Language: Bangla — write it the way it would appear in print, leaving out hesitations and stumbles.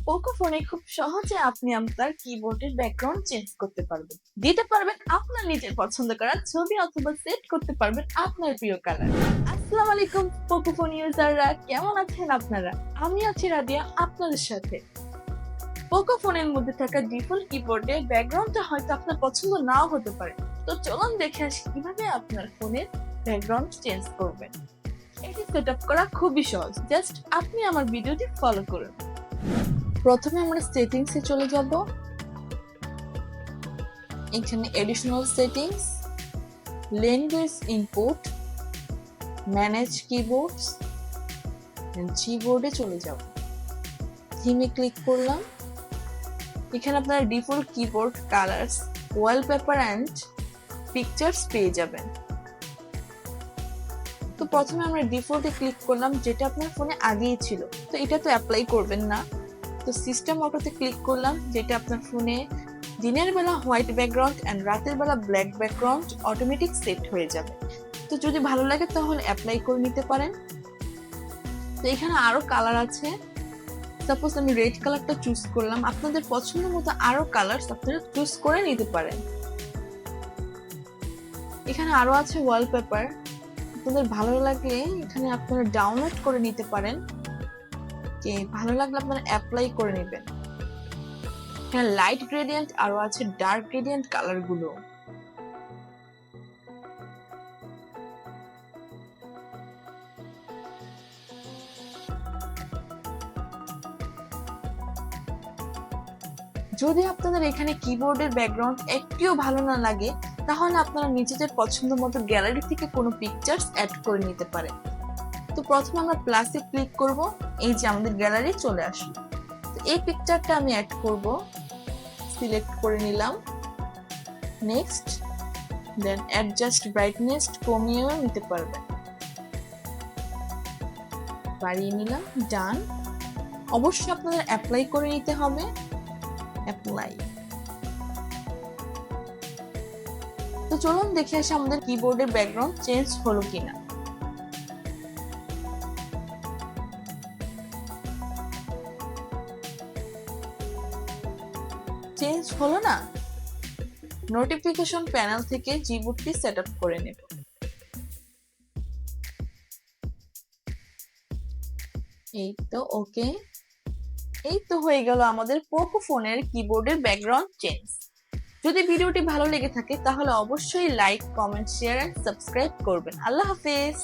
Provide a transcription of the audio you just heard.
পোকো ফোনে খুব সহজে আপনি আপনার কিবোর্ডের ব্যাকগ্রাউন্ড চেঞ্জ করতে পারবেন, দিতে পারবেন আপনার নিজের পছন্দ করা ছবি অথবা সেট করতে পারবেন আপনার প্রিয় কালার। আসসালামু আলাইকুম পোকো ফোন ইউজাররা, কেমন আছেন আপনারা? আমি আছি রাদিয়া আপনাদের সাথে। পোকো ফোনের মধ্যে থাকা ডিফল্ট কিবোর্ডের ব্যাকগ্রাউন্ডটা হয়তো আপনার পছন্দ নাও হতে পারে, তো চলুন দেখে আসি কিভাবে আপনার ফোনের ব্যাকগ্রাউন্ড চেঞ্জ করবেন। এটি সেট আপ করা খুবই সহজ, জাস্ট আপনি আমার ভিডিওটি ফলো করুন। প্রথমে আমরা সেটিংসে চলে যাব। এখানে additional settings, language input, manage keyboards, কিবোর্ডে চলে যাব। থিমে ক্লিক করলাম। এখানে আপনারা default keyboard colours, wallpaper and pictures পেয়ে যাবেন। তো প্রথমে আমরা ডিফল্টে ক্লিক করলাম, যেটা আপনার ফোনে আগেই ছিল, তো এটা তো অ্যাপ্লাই করবেন না। তো সিস্টেম অটোতে ক্লিক করলাম, যেটা আপনার ফোনে দিনের বেলা হোয়াইট ব্যাকগ্রাউন্ড এন্ড রাতের বেলা ব্ল্যাক ব্যাকগ্রাউন্ড অটোমেটিক সেট হয়ে যাবে। তো যদি ভালো লাগে তাহলে অ্যাপ্লাই করে নিতে পারেন। তো এখানে আরো কালার আছে। সাপোজ আমি রেড কালারটা চুজ করলাম, আপনাদের পছন্দ মতো আরো কালার আপনারা চুজ করে নিতে পারেন। এখানে আরো আছে ওয়ালপেপার, আপনাদের ভালো লাগলে এখানে আপনারা ডাউনলোড করে নিতে পারেন, যে ভালো লাগলে আপনারা অ্যাপ্লাই করে নেবেন। এখানে লাইট গ্রেডিয়েন্ট আরো আছে ডার্ক গ্রেডিয়েন্ট কালার গুলো। যদি আপনাদের এখানে কিবোর্ডের ব্যাকগ্রাউন্ড একটুও ভালো না লাগে, তাহলে আপনারা নিজেদের পছন্দ মতো গ্যালারি থেকে কোনো পিকচার্স অ্যাড করে নিতে পারেন। তো প্রথমে আমরা প্লাসে ক্লিক করব, এই যে আমাদের গ্যালারি চলে আসলো। তো এই পিকচারটা আমি অ্যাড করব, সিলেক্ট করে নিলাম। নেক্সট, দেন অ্যাডজাস্ট ব্রাইটনেস কমিয়েও নিতে পারবেন, বাড়িয়ে নিলাম, ডান। অবশ্যই আপনাদের অ্যাপ্লাই করে নিতে হবে, অ্যাপ্লাই। তো চলুন দেখে আসি আমাদের কিবোর্ডের ব্যাকগ্রাউন্ড চেঞ্জ হলো কিনা। চেঞ্জ হলো না? নোটিফিকেশন প্যানেল থেকে কিবোর্ডটি সেট আপ করে নেব। এই তো ওকে, এই তো হয়ে গেল আমাদের পোকো ফোনের কিবোর্ডের ব্যাকগ্রাউন্ড চেঞ্জ। যদি ভিডিওটি ভালো লেগে থাকে তাহলে অবশ্যই like, comment, share and subscribe করবেন। আল্লাহ হাফেজ।